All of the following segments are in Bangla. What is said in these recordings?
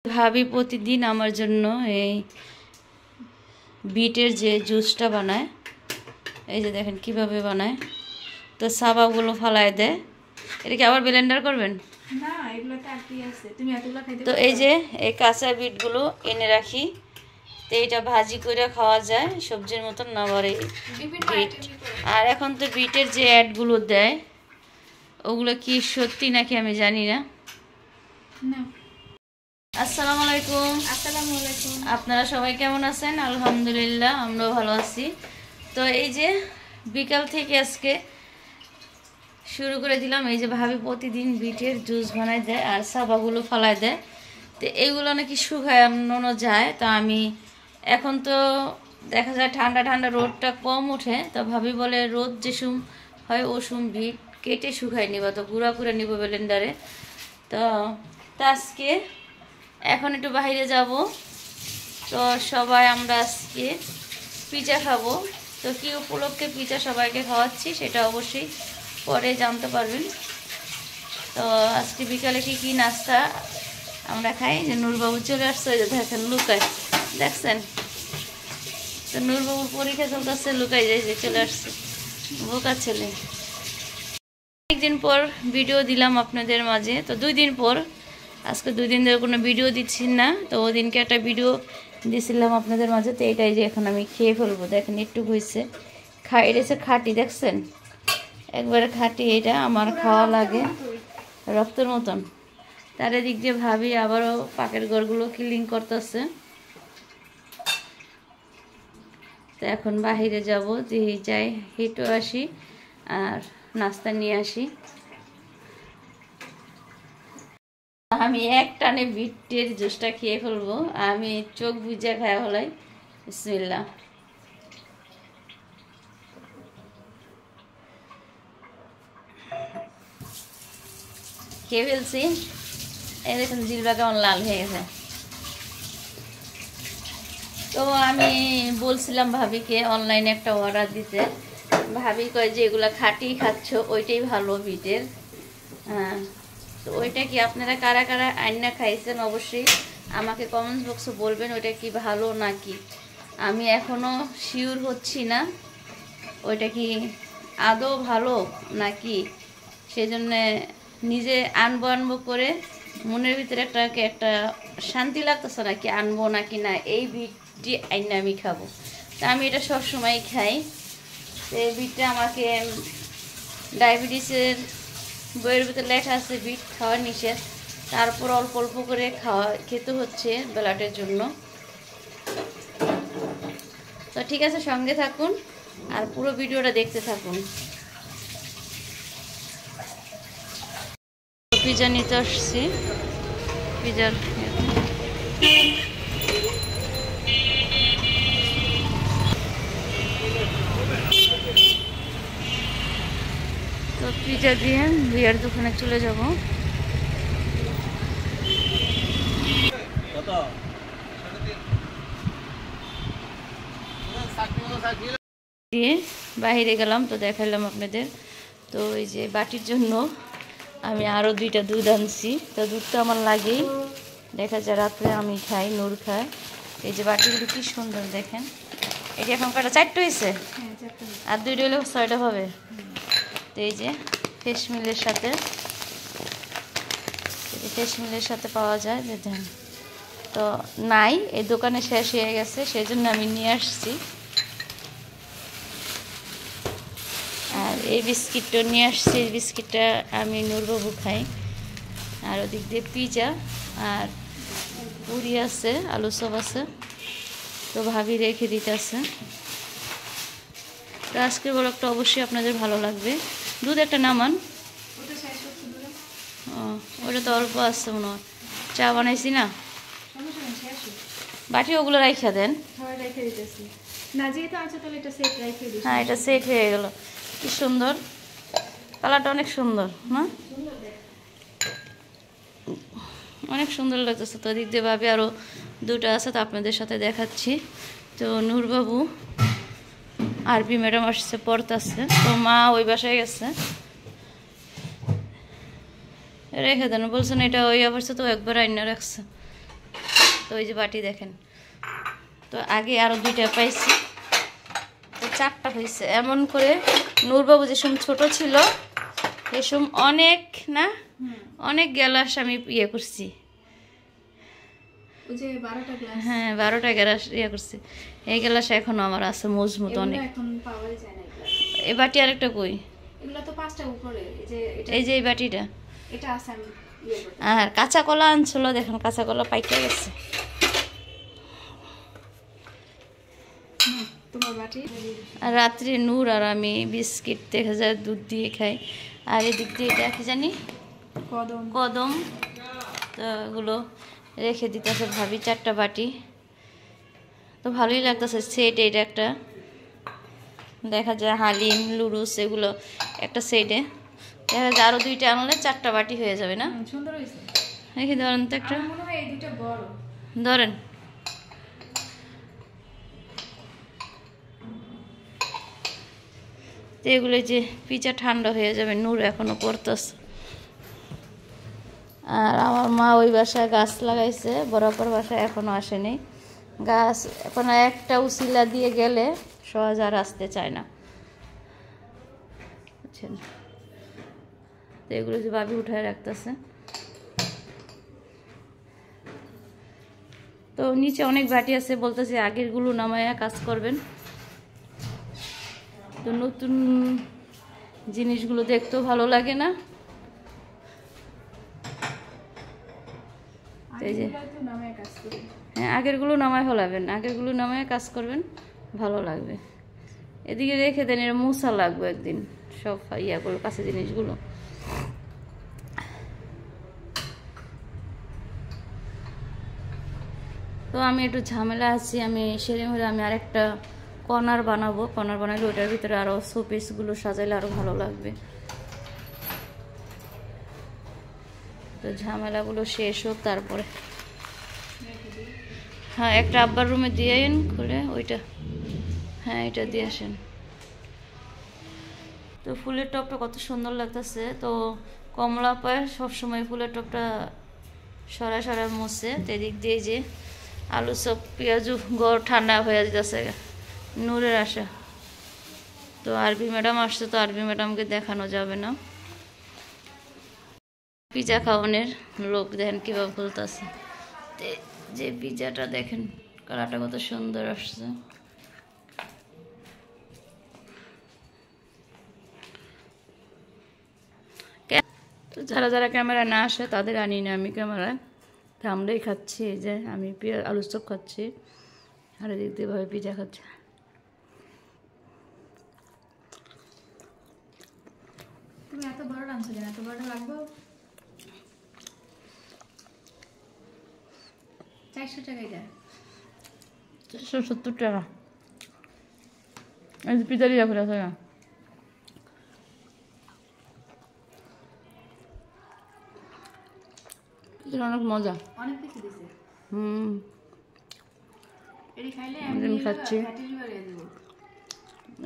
ভাবি প্রতিদিন আমার জন্য এই বিটের যে জুসটা বানায়, এই যে দেখেন কিভাবে বানায়। তো সাবাগুলো ফালায় দেয়। এটা কি আবার ব্লেন্ডার করবেন? না, এগুলোতে আর কি আছে, তুমি এতগুলো খাইতে তো এই যে এই কাঁচা বিটগুলো এনে রাখি। তো এটা ভাজি করে খাওয়া যায় সবজির মতন, না বলে বিট। আর এখন তো বিটের যে অ্যাডগুলো দেয় ওগুলো কি সত্যি নাকি আমি জানি না। আসসালামু আলাইকুম। আসসালামু আলাইকুম। আপনারা সবাই কেমন আছেন? আলহামদুলিল্লাহ, আমরাও ভালো আছি। তো এই যে বিকাল থেকে আজকে শুরু করে দিলাম। এই যে ভাবি প্রতিদিন বিটের জুস বানায় দেয় আর সাবাগুলো ফালায় দেয়। তো এইগুলো নাকি শুকানো যায়। তো আমি এখন তো দেখা যায় ঠান্ডা ঠান্ডা রোদটা কম ওঠে, তো ভাবি বলে রোদ যেসুম হয় ওসুম বিট কেটে শুকাই নিবা, তো গুঁড়া করে নিব ব্লেন্ডারে। তো আজকে এখন একটু বাইরে যাব। তো সবাই আমরা আজকে পিঠা খাবো। তো কি উপলক্ষে পিঠা সবাইকে খাওয়াচ্ছি সেটা অবশ্যই পরে জানতে পারবেন। তো আজকে বিকালে কি নাস্তা আমরা খাই। যে নূরবাবু চলে আসছে, যে দেখেন লুকায়, দেখছেন তো নূরবাবুর পরীক্ষা চলতেছে, লুকাই যায় যে চলে আসছে, বোকা ছেলে। অনেকদিন পর ভিডিও দিলাম আপনাদের মাঝে। তো 2 দিন পর, আজকে 2 দিন ধরে কোনো ভিডিও দিচ্ছি না। তো ওদিনকে একটা ভিডিও দিয়েছিলাম আপনাদের মাঝে। তো এটাই যে এখন আমি খেয়ে ফেলবো। দেখেন একটু হয়েছে, এটা হচ্ছে খাঁটি, দেখছেন একবারে খাঁটি। এটা আমার খাওয়া লাগে রক্তের মতন। তার এদিক দিয়ে ভাবি আবারও পাকের ঘরগুলো ক্লিন করতেছে। তো এখন বাহিরে যাব, দিয়ে যাই হেঁটে আসি আর নাস্তা নিয়ে আসি। আমি এক টানে বিটের জুসটা খেয়ে ফেলবো। আমি চোখ বুঝে খাওয়া হলাই। বিসমিল্লাহ। খেয়ে ফেলছি। এই দেখুন জিলবা কেমন লাল হয়ে গেছে। তো আমি বলছিলাম ভাবিকে অনলাইনে একটা অর্ডার দিতে। ভাবি কয় যে এগুলা খাঁটি খাচ্ছ, ওইটাই ভালো বিটের। হ্যাঁ, তো ওইটা কি আপনারা কারা কারা আইনা খাইছেন অবশ্যই আমাকে কমেন্টস বক্সে বলবেন ওইটা কি ভালো নাকি। আমি এখনও শিওর হচ্ছি না ওইটা কি আদৌ ভালো নাকি। সেজন্যে নিজে আনবো করে মনের ভিতরে একটা শান্তি লাগতেছে না, কি আনবো নাকি না এই বিটটি আইনা আমি খাবো। তা আমি এটা সবসময় খাই। তো এই বিটটা আমাকে ডায়াবেটিসের বইয়ের ভিতরে লেখা আছে বিট খাওয়া নিষেধ, তারপর অল্প অল্প করে খেতে হচ্ছে ব্লাডের জন্য। তো ঠিক আছে, সঙ্গে থাকুন আর পুরো ভিডিওটা দেখতে থাকুন। পিজা নিতে আসছি, পিজার তো পিজা দিয়ে বিয়ার দোকানে চলে যাব। দিয়ে বাইরে গেলাম, তো দেখালাম আপনাদের। তো এই যে বাটির জন্য আমি আরও 2টা দুধ আনছি। তো দুধ তো আমার লাগেই, দেখা যায় রাত্রে আমি খাই, নূর খায়। এই যে বাটিগুলো কি সুন্দর দেখেন। এটা এখন কটা? 4টে হয়েছে, আর 2টা হলে 6টা হবে। তো এই যে ফিশ মিলের সাথে পাওয়া যায় দেখেন। তো নাই, এই দোকানে শেষ হয়ে গেছে, সেই জন্য আমি নিয়ে আসছি। আর এই বিস্কিটটা নিয়ে আসছি, এই বিস্কিটটা আমি নূরবাবু খাই। আর ওদিক দিয়ে পিজা আর পুরি আছে, আলু চপ আছে। তো ভাবি রেখে দিতেছে। তো আজকের ব্লগটা অবশ্যই আপনাদের ভালো লাগবে। দুধ একটা নামান, ওটা তো অল্প আছে মনে হয়, চা বানাইছি না। বাটি ওগুলো রাইখা দেন। হ্যাঁ, এটা সেট হয়ে গেল। কি সুন্দর কালারটা, অনেক সুন্দর না, অনেক সুন্দর লাগতেছে। তো দিক দিয়ে ভাবি আরও 2টা আছে, তো আপনাদের সাথে দেখাচ্ছি। তো নূরবাবু আরবি ম্যাডাম আসছে, পড়তেছে। তো মা ওই বাসায় গেছে, রেখে দেন বলছেন। এটা ওই অবস্থা তো একবার আইনা রাখছে। তো ওই যে বাটি দেখেন, তো আগে আরও 2টা পাইছি, তো 4টা হয়েছে। এমন করে নূরবাবু যে সময় ছোট ছিল এ সময় অনেক না অনেক গ্লাস আমি ইয়ে করছি। ওই যে 12টা গ্লাস, হ্যাঁ 12টা গ্লাস ইয়ে করছি। এই গ্লাস এখনো আমার আছে মজবুত অনেক। এখন পাওয়াই যায় না এগুলা। এই বাটি আরেকটা কই? এগুলা তো 5টা উপরে, এই যে এটা, এই যে এই বাটিটা। এটা আছে আমি ইয়ে করতে। আর কাঁচা কলা আনছিল, দেখেন কাঁচা কলা পাইকে গেছে। তোমার বাটি। আর রাত্রে নূর আর আমি বিস্কিট দেখা যায় দুধ দিয়ে খাই। আর এদিক দিয়ে এটা কি জানি কদম। কদম, তো এগুলো রেখে দিতেছে ভাবি। 4টা বাটি, তো ভালোই লাগতেছে। সেট এইটা একটা দেখা যায়, হালিম লুরুস এগুলো একটা সেটে দেখা যায়। আরও 2টা আনলে 4টা বাটি হয়ে যাবে না? সুন্দর হয়েছে। দেখি ধরেন তো একটা, আমার মনে হয় এই দুটো বড়। ধরেন। তো এগুলো যে পিচা ঠান্ডা হয়ে যাবে, নূর এখনো পড়তেছে। আর আমার মা ওই বাসায় গাছ লাগাইছে, বরাবর বাসায় এখনো আসেনি গাছ। এখন একটা উসিলা দিয়ে গেলে সহজ আর আসতে চায় না, বুঝছেন? তো এগুলো যে ভাবি উঠায় রাখতেছে। তো নিচে অনেক বাটি আছে, বলতেছে আগেরগুলো নামায়া কাজ করবেন। তো নতুন জিনিসগুলো দেখতেও ভালো লাগে না। এই যে হ্যাঁ আগেরগুলো নামায় ফেলাবেন, আগেরগুলো নামায় কাজ করবেন, ভালো লাগবে। এদিকে রেখে দেন, এর মোছা লাগবে একদিন সব ইয়াগুলো, কাছে জিনিসগুলো। তো আমি একটু ঝামেলা আছি, আমি সেরে হলে আমি আরেকটা কর্নার বানাবো। কর্নার বানালে ওইটার ভিতরে আরও শোপিসগুলো সাজাইলে আরও ভালো লাগবে। তো ঝামেলাগুলো শেষ হোক তারপরে। হ্যাঁ একটা আব্বার রুমে দিয়ে আইন খুলে ওইটা, হ্যাঁ এটা দিয়ে আসেন। তো ফুলের টপটা কত সুন্দর লাগতেছে। তো কমলা পায় সবসময় ফুলের টপটা সরাই সরাই মুছে। তো এদিক দিয়ে যে আলু সব পেঁয়াজু গড় ঠান্ডা হয়ে যেতেছে নূরের আশা। তো আরবি ম্যাডাম আসছে, তো আরবি ম্যাডামকে দেখানো যাবে না। পিজা খাওয়ানোর লোক দেখেন কীভাবে খুলতেছে। যে পিজাটা দেখেন কালারটা কত সুন্দর আসছে। তো যারা যারা ক্যামেরা না আসে তাদের আনি না আমি ক্যামেরায়। তো আমরাই খাচ্ছি, এই যে আমি আলুর চপ খাচ্ছি আর এদিক দিয়ে ভাবে পিজা খাচ্ছি। তুমি এত বড় আনছো কেন? এত বড় লাগবে? 400 টাকা এটা। 470 টাকা। এই যে পিজা দিয়ে করে আছে না, অনেক মজা, অনেক কিছু দিছে। এটি খাইলে একদিন খাচ্ছি,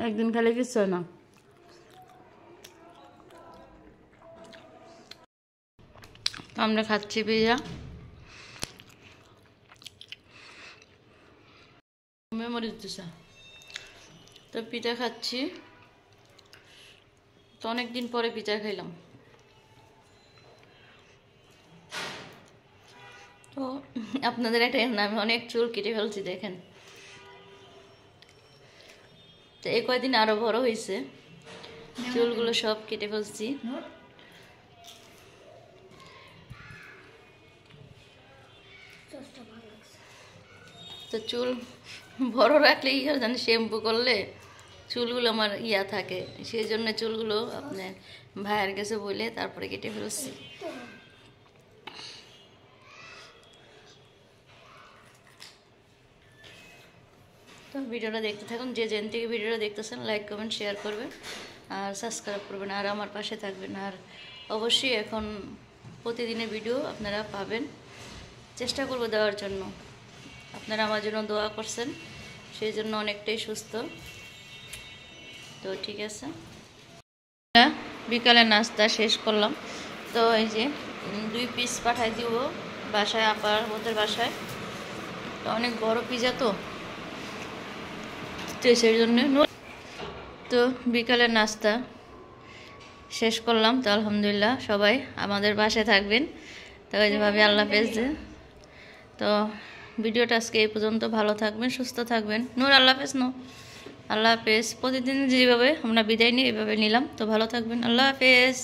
একদিন খাইলে কিছু হয় না। আমরা খাচ্ছি পিজা, মেমোরি দিতেছে। তো পিজা খাচ্ছি, তো অনেকদিন পরে পিজা খাইলাম। তো আপনাদের একটা আমি অনেক চুল কেটে ফেলছি দেখেন। তো এই কয়দিন আরো বড় হয়েছে, চুলগুলো সব কেটে ফেলছি। তো চুল বড় রাখলে কি জানি শ্যাম্পু করলে চুলগুলো আমার ইয়া থাকে, সেই জন্য চুলগুলো আপনার ভাইয়ের কাছে বলে তারপরে কেটে ফেলছি। তো ভিডিওটা দেখতে থাকুন, যে যেন থেকে ভিডিওটা দেখতেছেন লাইক কমেন্ট শেয়ার করবেন আর সাবস্ক্রাইব করবেন আর আমার পাশে থাকবেন। আর অবশ্যই এখন প্রতিদিনের ভিডিও আপনারা পাবেন, চেষ্টা করব দেওয়ার জন্য। আপনারা আমার জন্য দোয়া করছেন, সেই জন্য অনেকটাই সুস্থ। তো ঠিক আছে, বিকালে নাস্তা শেষ করলাম। তো এই যে 2 পিস পাঠাই দিব বাসায়, আপার ওদের বাসায়। অনেক বড় পিজা তো সেই জন্য। তো বিকালের নাস্তা শেষ করলাম। তো আলহামদুলিল্লাহ সবাই আমাদের পাশে থাকবেন। তো ওই যেভাবে আল্লাহ হাফেজ। তো ভিডিওটা আজকে এই পর্যন্ত। ভালো থাকবেন, সুস্থ থাকবেন। নূর আল্লাহ হাফেজ। আল্লাহ হাফেজ। প্রতিদিন যেভাবে আমরা বিদায় নিই এইভাবে নিলাম। তো ভালো থাকবেন। আল্লাহ হাফেজ।